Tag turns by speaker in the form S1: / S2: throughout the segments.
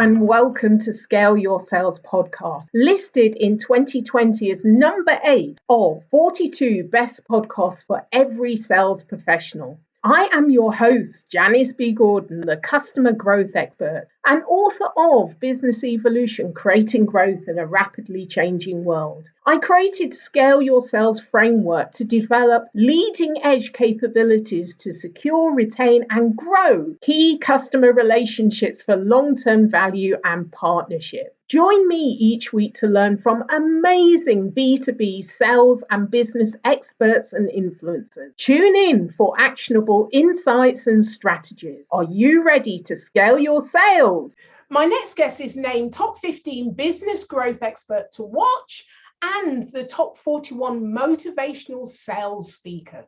S1: and welcome to Scale Your Sales podcast, listed in 2020 as number 8 of 42 best podcasts for every sales professional. I am your host, Janice B. Gordon, the customer growth expert and author of Business Evolution, Creating Growth in a Rapidly Changing World. I created Scale Your Sales framework to develop leading edge capabilities to secure, retain, and grow key customer relationships for long-term value and partnership. Join me each week to learn from amazing B2B sales and business experts and influencers. Tune in for actionable insights and strategies. Are you ready to scale your sales?
S2: My next guest is named Top 15 Business Growth Expert to Watch and the Top 41 Motivational Sales Speaker.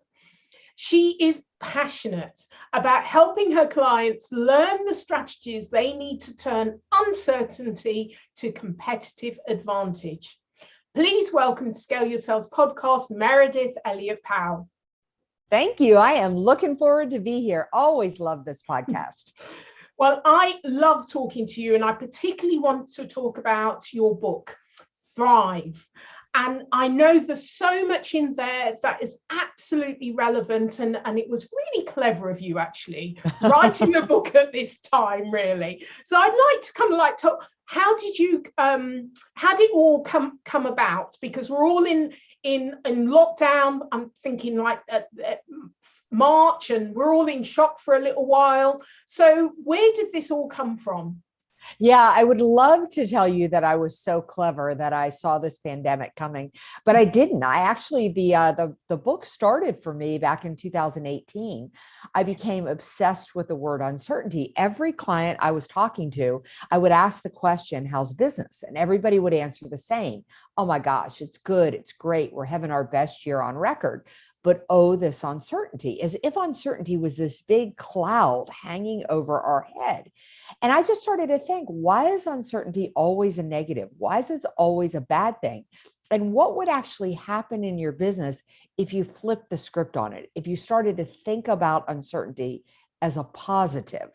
S2: She is passionate about helping her clients learn the strategies they need to turn uncertainty to competitive advantage. Please welcome to Scale Your Sales podcast, Meridith Elliott Powell.
S3: Thank you. I am looking forward to be here. Always love this podcast.
S2: Well, I love talking to you, and I particularly want to talk about your book, Thrive. And I know there's so much in there that is absolutely relevant, and it was really clever of you actually writing the book at this time, really. So I'd like to kind of like talk, how did it all come about? Because we're all in lockdown. I'm thinking like March, and we're all in shock for a little while. So where did this all come from?
S3: Yeah, I would love to tell you that I was so clever that I saw this pandemic coming, but I didn't. I actually, the book started for me back in 2018. I became obsessed with the word uncertainty. Every client I was talking to, I would ask the question, how's business? And everybody would answer the same. Oh my gosh, it's good. It's great. We're having our best year on record. But oh, this uncertainty, as if uncertainty was this big cloud hanging over our head. And I just started to think, why is uncertainty always a negative? Why is it always a bad thing? And what would actually happen in your business if you flipped the script on it? If you started to think about uncertainty as a positive?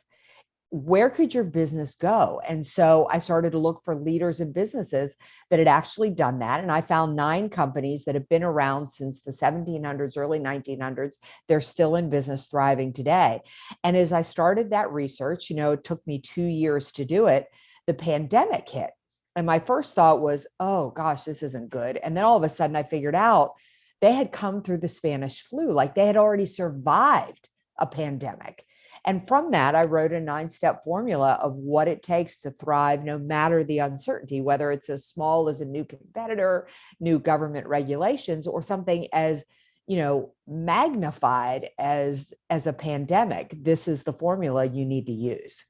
S3: Where could your business go? And so I started to look for leaders and businesses that had actually done that. And I found 9 companies that have been around since the 1700s, early 1900s. They're still in business, thriving today. And as I started that research, it took me 2 years to do it. The pandemic hit. And my first thought was, oh gosh, this isn't good. And then all of a sudden I figured out they had come through the Spanish flu, like they had already survived a pandemic. And from that, I wrote a 9-step formula of what it takes to thrive, no matter the uncertainty, whether it's as small as a new competitor, new government regulations, or something as, magnified as a pandemic. This is the formula you need to use.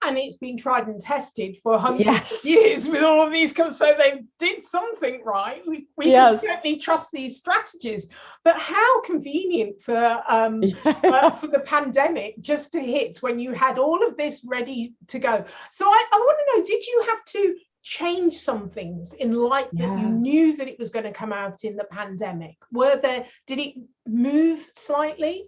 S2: And it's been tried and tested for hundreds of years with all of these, so they did something right. We can certainly trust these strategies. But how convenient for the pandemic just to hit when you had all of this ready to go. So I want to know, did you have to change some things in light that you knew that it was going to come out in the pandemic? Did it move slightly?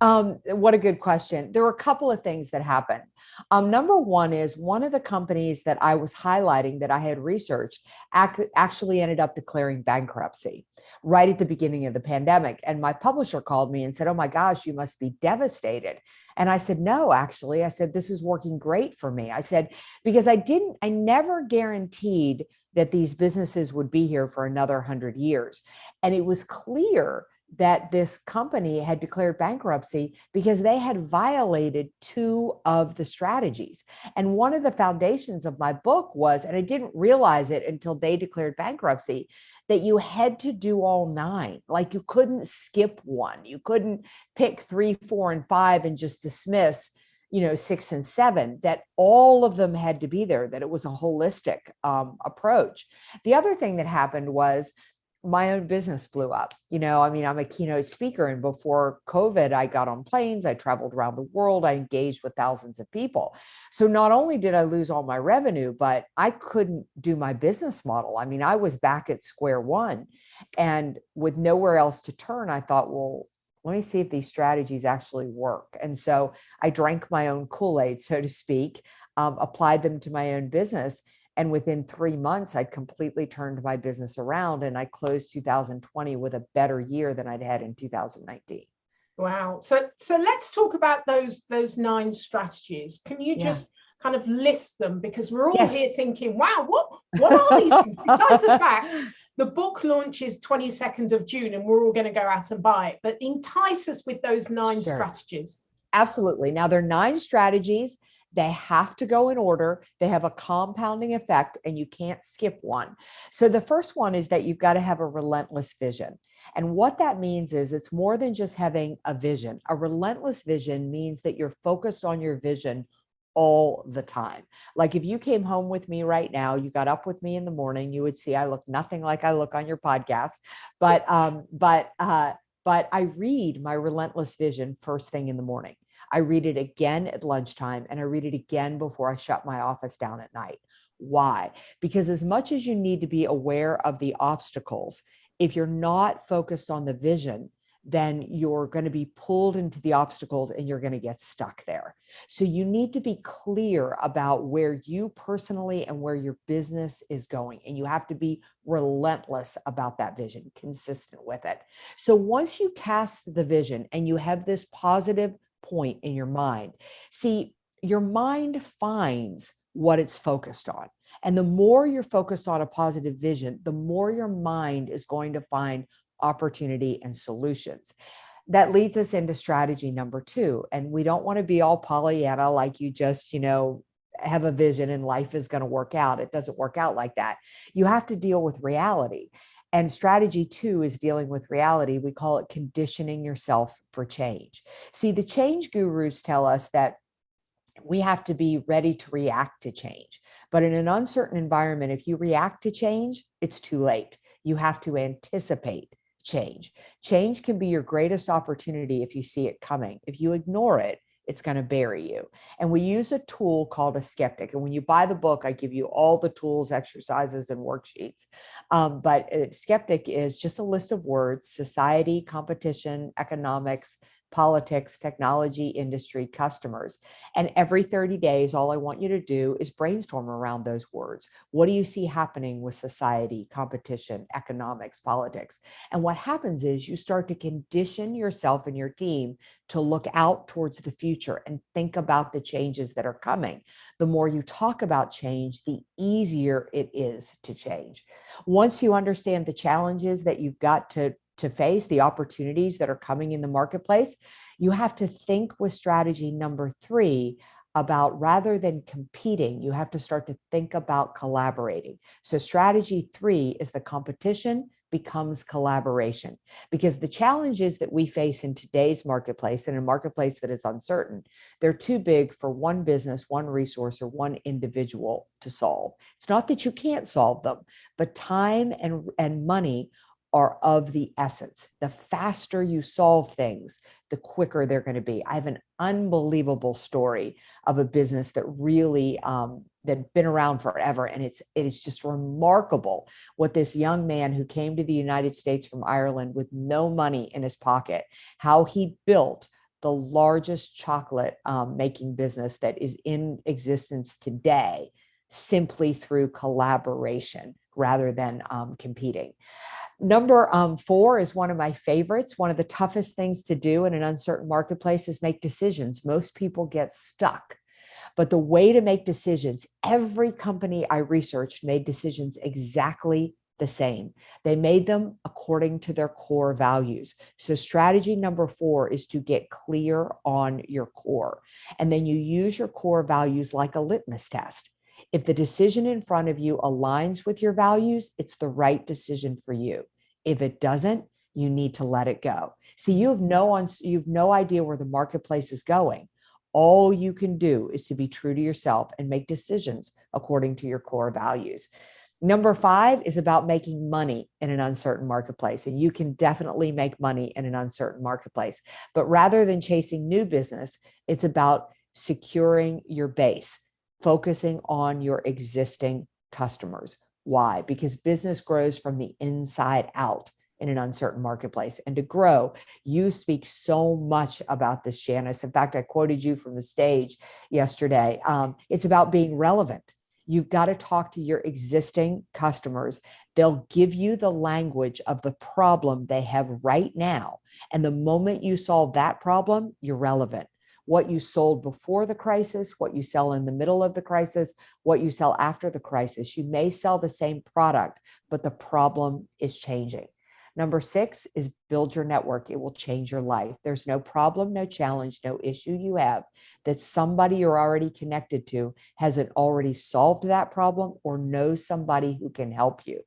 S3: What a good question. There were a couple of things that happened. Number one is one of the companies that I was highlighting that I had researched actually ended up declaring bankruptcy right at the beginning of the pandemic. And my publisher called me and said, oh my gosh, you must be devastated. And I said, no, actually, I said, this is working great for me. I said, because I never guaranteed that these businesses would be here for another 100 years. And it was clear that this company had declared bankruptcy because they had violated 2 of the strategies. And one of the foundations of my book was, and I didn't realize it until they declared bankruptcy, that you had to do all 9. Like you couldn't skip one. You couldn't pick 3, 4, and 5 and just dismiss 6 and 7, that all of them had to be there, that it was a holistic approach. The other thing that happened was my own business blew up. I'm a keynote speaker, and before COVID, I got on planes, I traveled around the world, I engaged with thousands of people. So not only did I lose all my revenue, but I couldn't do my business model. I was back at square one, and with nowhere else to turn, I thought, well, let me see if these strategies actually work. And so I drank my own Kool-Aid, so to speak, applied them to my own business. And within 3 months, I'd completely turned my business around, and I closed 2020 with a better year than I'd had in 2019.
S2: Wow. So let's talk about those 9 strategies. Can you just kind of list them? Because we're all here thinking, wow, what are these things? Besides the fact the book launches 22nd of June and we're all going to go out and buy it, but entice us with those 9 strategies.
S3: Absolutely. Now, there are 9 strategies. They have to go in order. They have a compounding effect, and you can't skip one. So the first one is that you've got to have a relentless vision. And what that means is it's more than just having a vision. A relentless vision means that you're focused on your vision all the time. Like if you came home with me right now, you got up with me in the morning, you would see I look nothing like I look on your podcast, but I read my relentless vision first thing in the morning. I read it again at lunchtime, and I read it again before I shut my office down at night. Why? Because as much as you need to be aware of the obstacles, if you're not focused on the vision, then you're going to be pulled into the obstacles and you're going to get stuck there. So you need to be clear about where you personally and where your business is going. And you have to be relentless about that vision, consistent with it. So once you cast the vision and you have this positive point in your mind, see, your mind finds what it's focused on. And the more you're focused on a positive vision, the more your mind is going to find opportunity and solutions. That leads us into strategy number 2. And we don't want to be all Pollyanna, like you just, have a vision and life is going to work out. It doesn't work out like that. You have to deal with reality. And strategy 2 is dealing with reality. We call it conditioning yourself for change. See, the change gurus tell us that we have to be ready to react to change. But in an uncertain environment, if you react to change, it's too late. You have to anticipate change. Change can be your greatest opportunity if you see it coming. If you ignore it, it's going to bury you. And we use a tool called a skeptic. And when you buy the book, I give you all the tools, exercises, and worksheets. But a skeptic is just a list of words: society, competition, economics, politics, technology, industry, customers. And every 30 days, all I want you to do is brainstorm around those words. What do you see happening with society, competition, economics, politics? And what happens is you start to condition yourself and your team to look out towards the future and think about the changes that are coming. The more you talk about change, the easier it is to change. Once you understand the challenges that you've got to face, the opportunities that are coming in the marketplace, you have to think with strategy number 3 about, rather than competing, you have to start to think about collaborating. So strategy 3 is the competition becomes collaboration, because the challenges that we face in today's marketplace, and a marketplace that is uncertain, they're too big for one business, one resource, or one individual to solve. It's not that you can't solve them, but time and money are of the essence. The faster you solve things, the quicker they're going to be. I have an unbelievable story of a business that really that been around forever, and it is just remarkable what this young man who came to the United States from Ireland with no money in his pocket, how he built the largest chocolate making business that is in existence today, simply through collaboration rather than competing. Number 4 is one of my favorites. One of the toughest things to do in an uncertain marketplace is make decisions. Most people get stuck. But the way to make decisions, every company I researched made decisions exactly the same. They made them according to their core values. So strategy number 4 is to get clear on your core. And then you use your core values like a litmus test. If the decision in front of you aligns with your values, it's the right decision for you. If it doesn't, you need to let it go. See, you have no idea where the marketplace is going. All you can do is to be true to yourself and make decisions according to your core values. Number 5 is about making money in an uncertain marketplace. And you can definitely make money in an uncertain marketplace. But rather than chasing new business, it's about securing your base, focusing on your existing customers. Why? Because business grows from the inside out, in an uncertain marketplace and to grow. You speak so much about this, Janice. In fact, I quoted you from the stage yesterday. It's about being relevant. You've got to talk to your existing customers. They'll give you the language of the problem they have right now. And the moment you solve that problem, you're relevant. What you sold before the crisis, what you sell in the middle of the crisis, what you sell after the crisis. You may sell the same product, but the problem is changing. Number 6 is build your network. It will change your life. There's no problem, no challenge, no issue you have that somebody you're already connected to hasn't already solved that problem or knows somebody who can help you.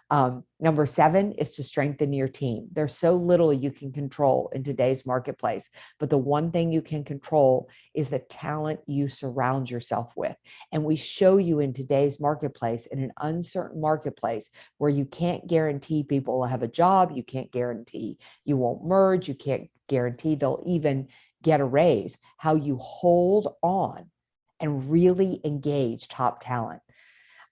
S3: Number 7 is to strengthen your team. There's so little you can control in today's marketplace, but the one thing you can control is the talent you surround yourself with. And we show you in today's marketplace, in an uncertain marketplace where you can't guarantee people will have a job, you can't guarantee you won't merge, you can't guarantee they'll even get a raise, how you hold on and really engage top talent.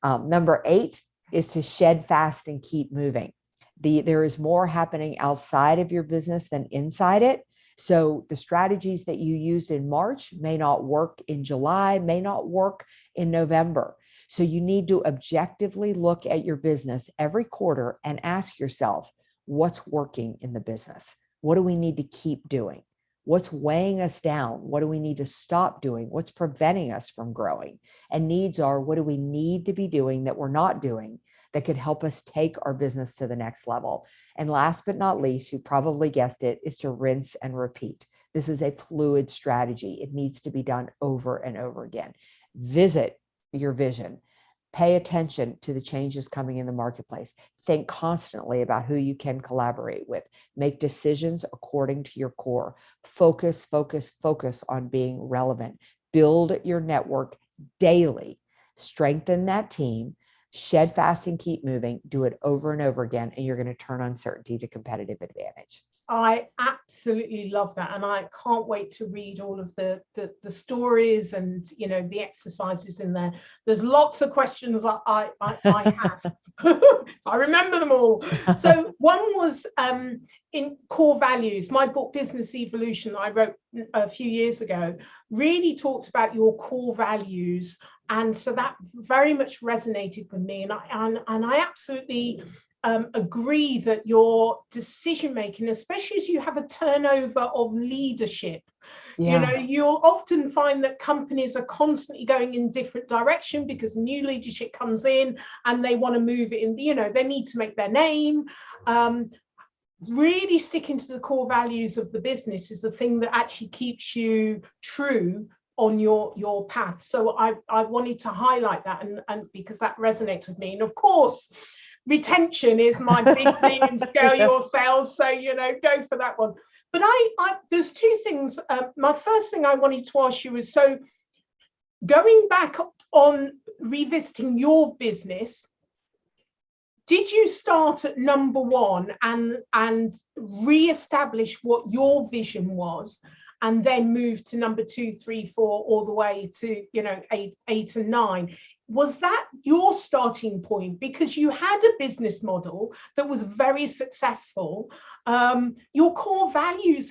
S3: Number 8 is to shed fast and keep moving. There is more happening outside of your business than inside it. So the strategies that you used in March may not work in July, may not work in November. So you need to objectively look at your business every quarter and ask yourself, what's working in the business? What do we need to keep doing? What's weighing us down? What do we need to stop doing? What's preventing us from growing? And needs are, what do we need to be doing that we're not doing that could help us take our business to the next level? And last but not least, you probably guessed it, is to rinse and repeat. This is a fluid strategy. It needs to be done over and over again. Visit your vision. Pay attention to the changes coming in the marketplace. Think constantly about who you can collaborate with. Make decisions according to your core. Focus, focus, focus on being relevant. Build your network daily. Strengthen that team. Shed fast and keep moving. Do it over and over again, and you're going to turn uncertainty to competitive advantage.
S2: I absolutely love that, and I can't wait to read all of the stories and the exercises in there. There's lots of questions I have. I remember them all. So one was in core values. My book Business Evolution, I wrote a few years ago, really talked about your core values, and so that very much resonated with me. And I absolutely agree that your decision making, especially as you have a turnover of leadership, you'll often find that companies are constantly going in different direction because new leadership comes in and they want to move it in, they need to make their name. Really sticking to the core values of the business is the thing that actually keeps you true on your path. So I wanted to highlight that, and because that resonates with me. And of course, retention is my big thing in Scale Your Sales. So, go for that one. But there's two things. My first thing I wanted to ask you is, so going back on revisiting your business, did you start at number 1 and reestablish what your vision was, and then move to number 2, 3, 4, all the way to 8 and 9? Was that your starting point? Because you had a business model that was very successful. Your core values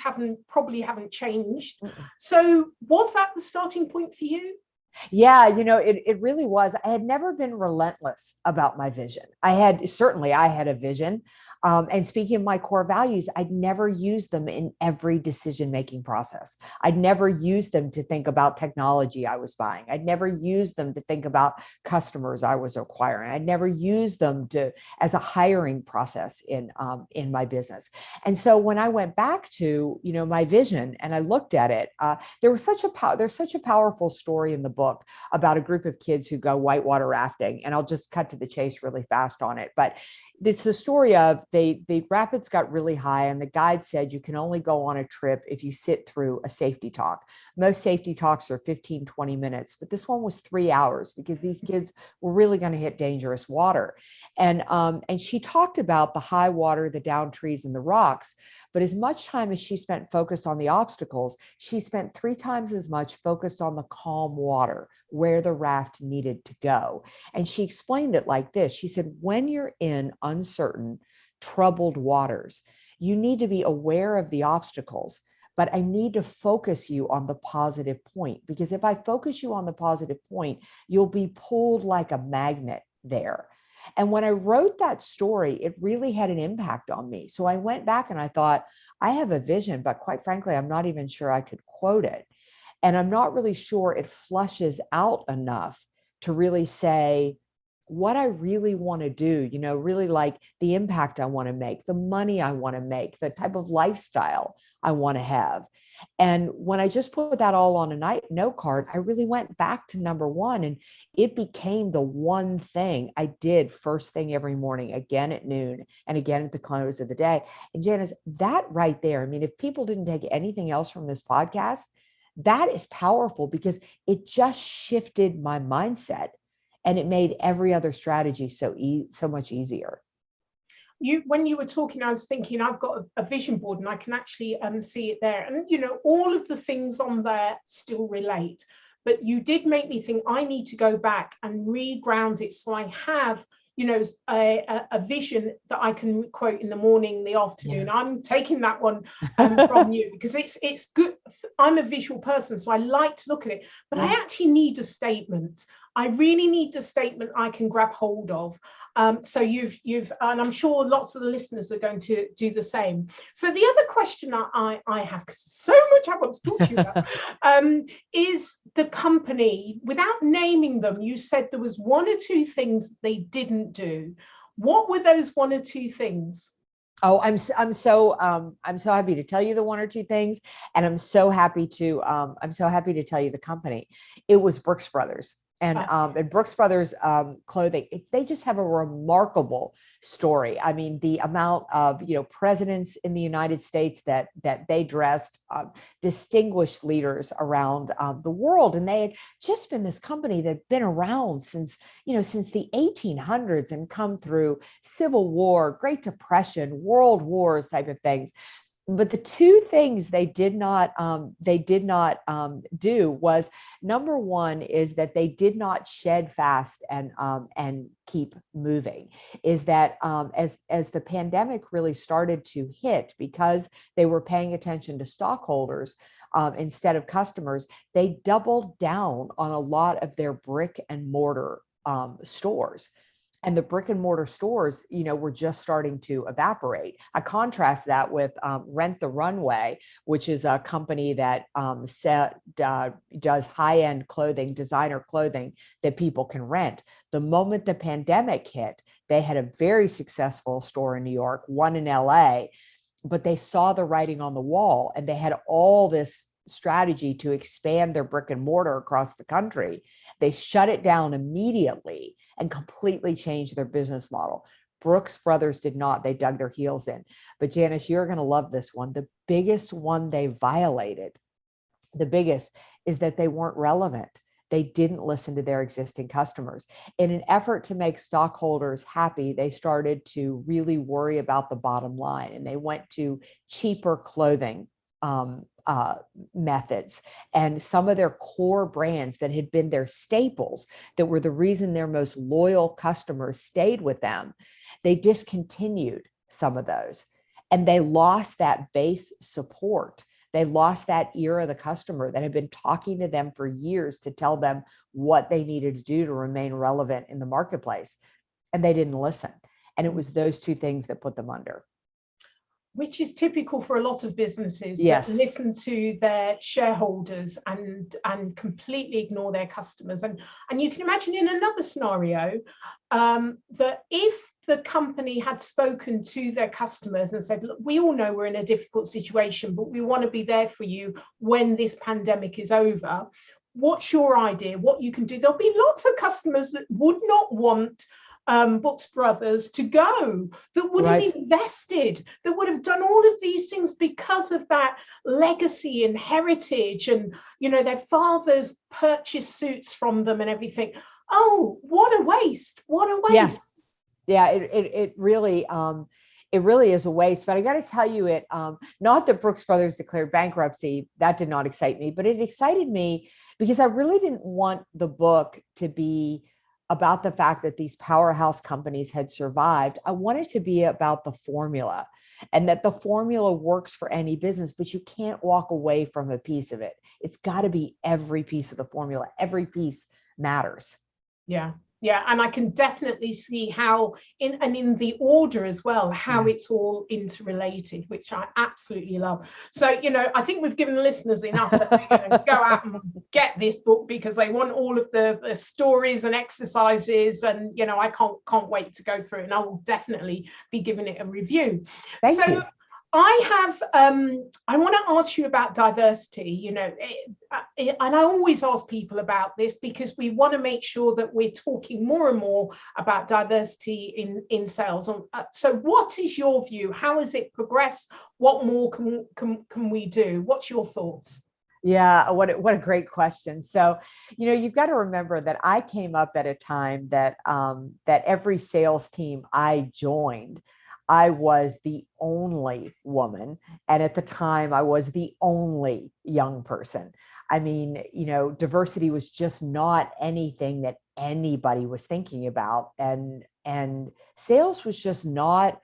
S2: probably haven't changed. So was that the starting point for you?
S3: Yeah, it really was. I had never been relentless about my vision. I had a vision. And speaking of my core values, I'd never used them in every decision-making process. I'd never used them to think about technology I was buying. I'd never used them to think about customers I was acquiring. I'd never used them as a hiring process in my business. And so when I went back to, my vision and I looked at it, there's such a powerful story in the book about a group of kids who go whitewater rafting. And I'll just cut to the chase really fast on it. But it's the story of the rapids got really high, and the guide said you can only go on a trip if you sit through a safety talk. Most safety talks are 15, 20 minutes, but this one was 3 hours because these kids were really going to hit dangerous water. And she talked about the high water, the downed trees, and the rocks. But as much time as she spent focused on the obstacles, she spent 3 times as much focused on the calm water, where the raft needed to go. And she explained it like this. She said, when you're in uncertain, troubled waters. You need to be aware of the obstacles, but I need to focus you on the positive point, because if I focus you on the positive point, you'll be pulled like a magnet there. And when I wrote that story, it really had an impact on me. So I went back and I thought, I have a vision, but quite frankly, I'm not even sure I could quote it. And I'm not really sure it flushes out enough to really say what I really want to do, really like the impact I want to make, the money I want to make, the type of lifestyle I want to have. And when I just put that all on a note card, I really went back to number one, and it became the one thing I did first thing every morning, again at noon and again at the close of the day. And Janice, that right there, I mean, if people didn't take anything else from this podcast, that is powerful, because it just shifted my mindset and it made every other strategy so much easier.
S2: When you were talking, I was thinking I've got a vision board and I can actually see it there. And, all of the things on there still relate. But you did make me think I need to go back and re-ground it so I have a vision that I can quote in the morning, the afternoon. Yeah. I'm taking that one from you, because it's good. I'm a visual person, so I like to look at it, but I actually need a statement. I really need a statement I can grab hold of. So you've, and I'm sure lots of the listeners are going to do the same. So the other question I have, because so much I want to talk to you about, is the company. Without naming them, you said there was one or two things they didn't do. What were those one or two things?
S3: Oh, I'm so happy to tell you the one or two things, and I'm so happy to tell you the company. It was Brooks Brothers. And Brooks Brothers clothing, they just have a remarkable story. I mean, the amount of presidents in the United States that they dressed, distinguished leaders around the world, and they had just been this company that had been around since the 1800s and come through Civil War, Great Depression, World Wars type of things. But the two things they did not do was, number one is that they did not shed fast and keep moving. Is that as the pandemic really started to hit, because they were paying attention to stockholders instead of customers, they doubled down on a lot of their brick and mortar stores. And the brick and mortar stores, were just starting to evaporate. I contrast that with Rent the Runway, which is a company that does high-end clothing, designer clothing that people can rent. The moment the pandemic hit, they had a very successful store in New York, one in LA, but they saw the writing on the wall, and they had all this strategy to expand their brick and mortar across the country. They shut it down immediately and completely changed their business model. Brooks Brothers did not. They dug their heels in. But Janice, you're going to love this one. The biggest one they violated, the biggest, is that they weren't relevant. They didn't listen to their existing customers. In an effort to make stockholders happy, they started to really worry about the bottom line, and they went to cheaper clothing methods, and some of their core brands that had been their staples, that were the reason their most loyal customers stayed with them, they discontinued some of those, and they lost that base support. They lost that ear of the customer that had been talking to them for years to tell them what they needed to do to remain relevant in the marketplace, and they didn't listen. And it was those two things that put them under.
S2: Which is typical for a lot of businesses,
S3: yes,
S2: that listen to their shareholders and completely ignore their customers. And you can imagine in another scenario that if the company had spoken to their customers and said, look, we all know we're in a difficult situation, but we want to be there for you when this pandemic is over. What's your idea? What you can do? There'll be lots of customers that would not want Brooks Brothers to go, that would have invested, that would have done all of these things because of that legacy and heritage, and their fathers purchased suits from them and everything. Oh, what a waste! What a waste!
S3: Yeah, it really is a waste. But I got to tell you, not that Brooks Brothers declared bankruptcy, that did not excite me, but it excited me because I really didn't want the book to be about the fact that these powerhouse companies had survived, I want it to be about the formula, and that the formula works for any business, but you can't walk away from a piece of it. It's got to be every piece of the formula. Every piece matters.
S2: Yeah. Yeah, and I can definitely see how in the order as well, how it's all interrelated, which I absolutely love. So, I think we've given the listeners enough that they're going to go out and get this book, because they want all of the stories and exercises, and I can't wait to go through it, and I will definitely be giving it a review.
S3: Thank you.
S2: I want to ask you about diversity, and I always ask people about this, because we want to make sure that we're talking more and more about diversity in sales. So what is your view? How has it progressed? What more can we do? What's your thoughts?
S3: Yeah, what a great question. So, you've got to remember that I came up at a time that that every sales team I joined, I was the only woman. And at the time, I was the only young person. I mean, diversity was just not anything that anybody was thinking about. And sales was just not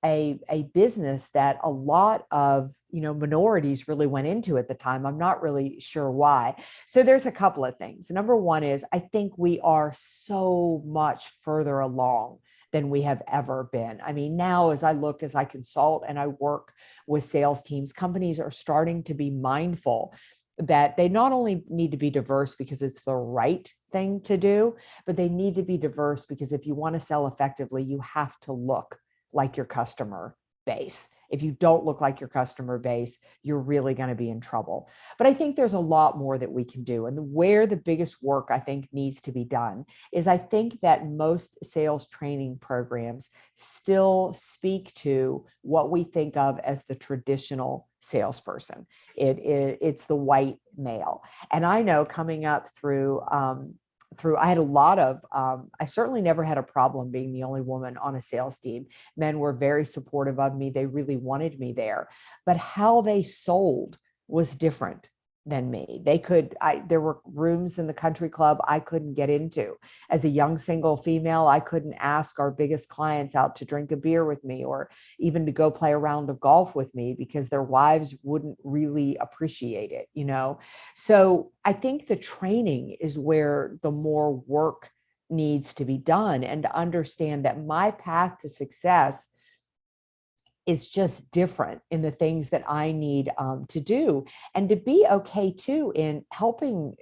S3: a business that a lot of minorities really went into at the time. I'm not really sure why. So there's a couple of things. Number one is, I think we are so much further along than we have ever been. I mean, now as I consult and I work with sales teams, companies are starting to be mindful that they not only need to be diverse because it's the right thing to do, but they need to be diverse because if you want to sell effectively, you have to look like your customer base. If you don't look like your customer base, you're really going to be in trouble. But I think there's a lot more that we can do. And where the biggest work I think needs to be done is, I think that most sales training programs still speak to what we think of as the traditional salesperson. It's the white male. And I know coming up through I had a lot of, I certainly never had a problem being the only woman on a sales team. Men were very supportive of me. They really wanted me there, but how they sold was different than me. There were rooms in the country club I couldn't get into. As a young single female, I couldn't ask our biggest clients out to drink a beer with me, or even to go play a round of golf with me, because their wives wouldn't really appreciate it, So I think the training is where the more work needs to be done, and to understand that my path to success is just different in the things that I need to do, and to be okay too in helping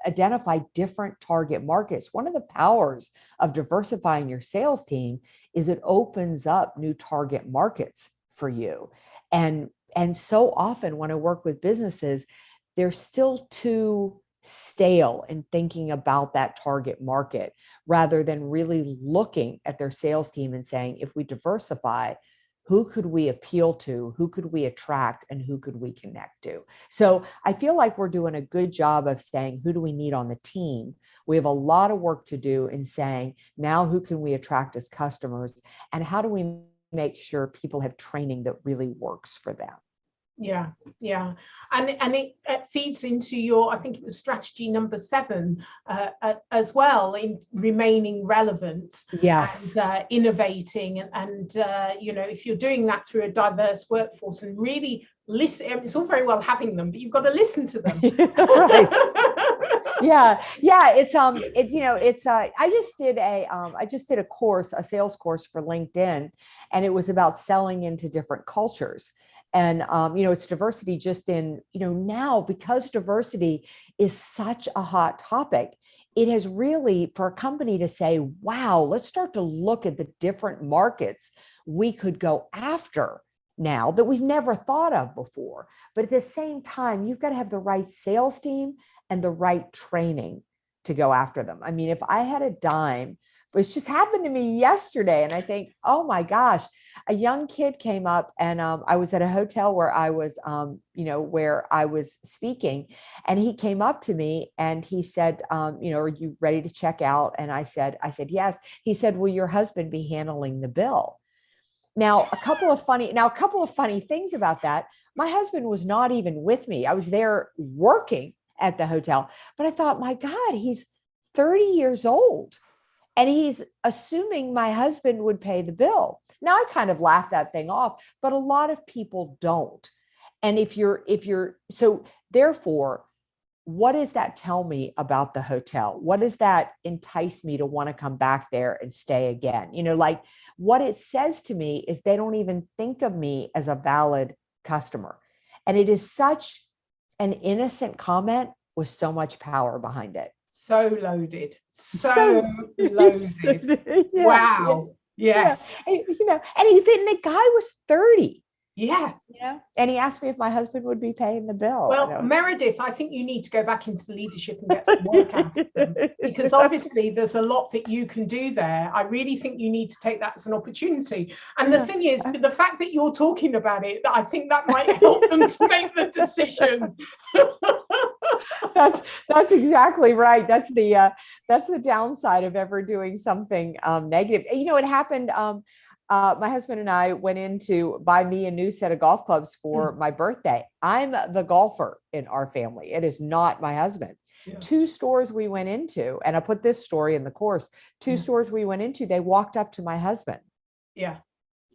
S3: identify different target markets. One of the powers of diversifying your sales team is it opens up new target markets for you. And so often when I work with businesses, they're still too stale in thinking about that target market, rather than really looking at their sales team and saying, if we diversify, who could we appeal to? Who could we attract? And who could we connect to? So I feel like we're doing a good job of saying, who do we need on the team? We have a lot of work to do in saying, now who can we attract as customers? And how do we make sure people have training that really works for them?
S2: Yeah. And it feeds into your, I think it was strategy number 7 as well, in remaining relevant.
S3: Yes.
S2: And innovating. And if you're doing that through a diverse workforce and really listen, it's all very well having them, but you've got to listen to them.
S3: Right. Yeah. I just did a sales course for LinkedIn, and it was about selling into different cultures. And, it's diversity just in, now, because diversity is such a hot topic, it has really, for a company to say, wow, let's start to look at the different markets we could go after now that we've never thought of before. But at the same time, you've got to have the right sales team and the right training to go after them. I mean, if I had a dime, which just happened to me yesterday, and I think, oh my gosh, a young kid came up, and I was at a hotel where I was, where I was speaking, and he came up to me and he said, are you ready to check out? And I said, yes. He said, will your husband be handling the bill? Now, a couple of funny things about that. My husband was not even with me. I was there working at the hotel, but I thought, my God, he's 30 years old. And he's assuming my husband would pay the bill. Now I kind of laugh that thing off, but a lot of people don't. And so therefore, what does that tell me about the hotel? What does that entice me to want to come back there and stay again? Like what it says to me is they don't even think of me as a valid customer. And it is such an innocent comment with so much power behind it.
S2: So loaded. So loaded.
S3: Yeah,
S2: wow.
S3: Yeah.
S2: Yes.
S3: And, the guy was 30.
S2: Yeah.
S3: And he asked me if my husband would be paying the bill.
S2: Well, Meridith, I think you need to go back into the leadership and get some work out of them, because obviously there's a lot that you can do there. I really think you need to take that as an opportunity. And the thing is, the fact that you're talking about it, I think that might help them to make the decision.
S3: That's exactly right. That's the downside of ever doing something negative. It happened. My husband and I went in to buy me a new set of golf clubs for my birthday. I'm the golfer in our family. It is not my husband. Yeah. 2 stores we went into, and I put this story in the course, 2 stores we went into, they walked up to my husband.
S2: Yeah.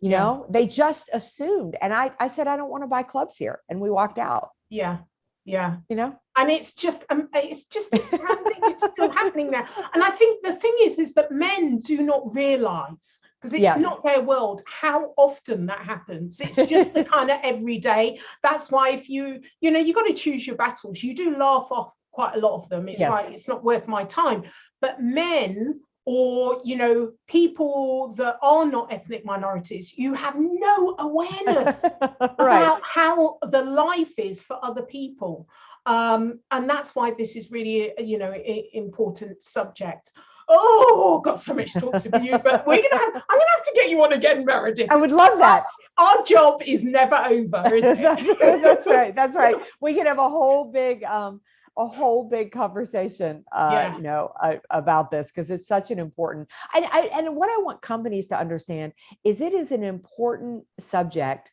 S3: They just assumed. And I said, I don't want to buy clubs here. And we walked out.
S2: Yeah. Yeah. And it's just astounding. It's still happening now. And I think the thing is that men do not realize, because it's not their world, how often that happens. It's just the kind of everyday. That's why if you got to choose your battles. You do laugh off quite a lot of them. It's like, it's not worth my time. But men, or people that are not ethnic minorities, you have no awareness about how the life is for other people, and that's why this is really an important subject. Oh, got so much to talk to you, but I'm gonna have to get you on again, Meridith.
S3: I would love that.
S2: Our job is never over, is it?
S3: That's right. We can have a whole big conversation, about this, because it's such an important. And what I want companies to understand is it is an important subject.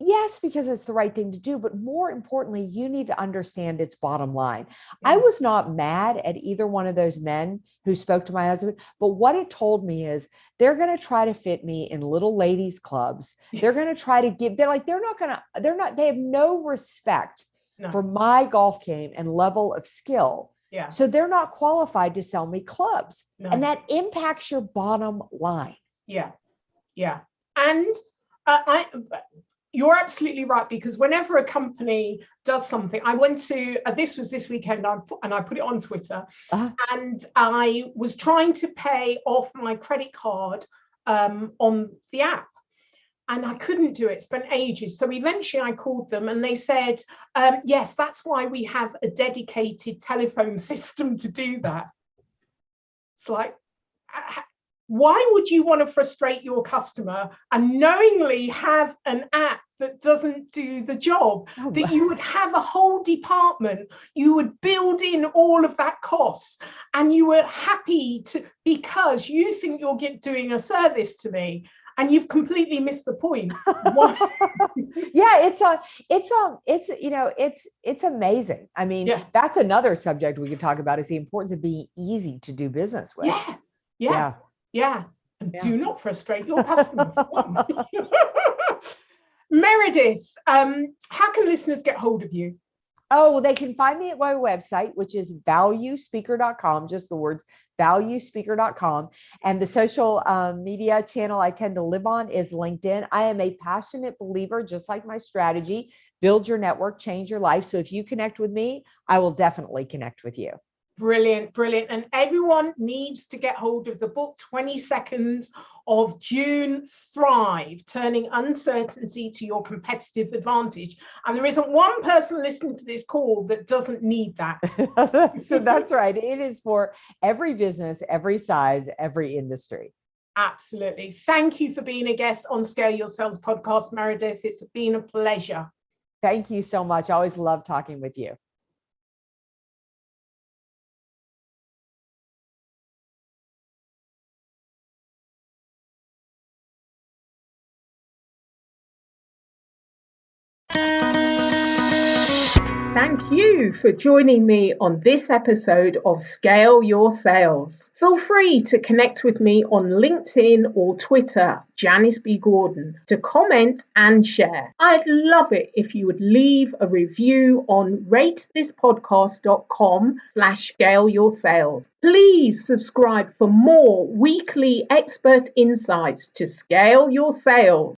S3: Yes, because it's the right thing to do, but more importantly, you need to understand its bottom line. Yeah. I was not mad at either one of those men who spoke to my husband, but what it told me is they're going to try to fit me in little ladies clubs. They're going to try to they have no respect for my golf game and level of skill.
S2: Yeah.
S3: So they're not qualified to sell me clubs. No. And that impacts your bottom line.
S2: Yeah. Yeah. And you're absolutely right, because whenever a company does something, I went to, this was this weekend, and I put it on Twitter, and I was trying to pay off my credit card on the app, and I couldn't do it, spent ages. So eventually I called them and they said, yes, that's why we have a dedicated telephone system to do that. It's like, why would you want to frustrate your customer and knowingly have an app that doesn't do the job? That you would have a whole department, you would build in all of that cost, and you were happy to, because you think you're doing a service to me, and you've completely missed the point.
S3: Yeah, it's amazing. I mean, that's another subject we could talk about, is the importance of being easy to do business with.
S2: Yeah. And do not frustrate your customer. Meridith, how can listeners get hold of you?
S3: Oh, well, they can find me at my website, which is valuespeaker.com, just the words valuespeaker.com. And the social media channel I tend to live on is LinkedIn. I am a passionate believer, just like my strategy, build your network, change your life. So if you connect with me, I will definitely connect with you.
S2: Brilliant, brilliant. And everyone needs to get hold of the book, 22nd of June, Thrive, Turning Uncertainty to Your Competitive Advantage. And there isn't one person listening to this call that doesn't need that.
S3: So that's right. It is for every business, every size, every industry.
S2: Absolutely. Thank you for being a guest on Scale Your Sales podcast, Meridith. It's been a pleasure.
S3: Thank you so much. I always love talking with you.
S1: Thank you for joining me on this episode of Scale Your Sales. Feel free to connect with me on LinkedIn or Twitter, Janice B. Gordon, to comment and share. I'd love it if you would leave a review on ratethispodcast.com/scaleyoursales. Please subscribe for more weekly expert insights to scale your sales.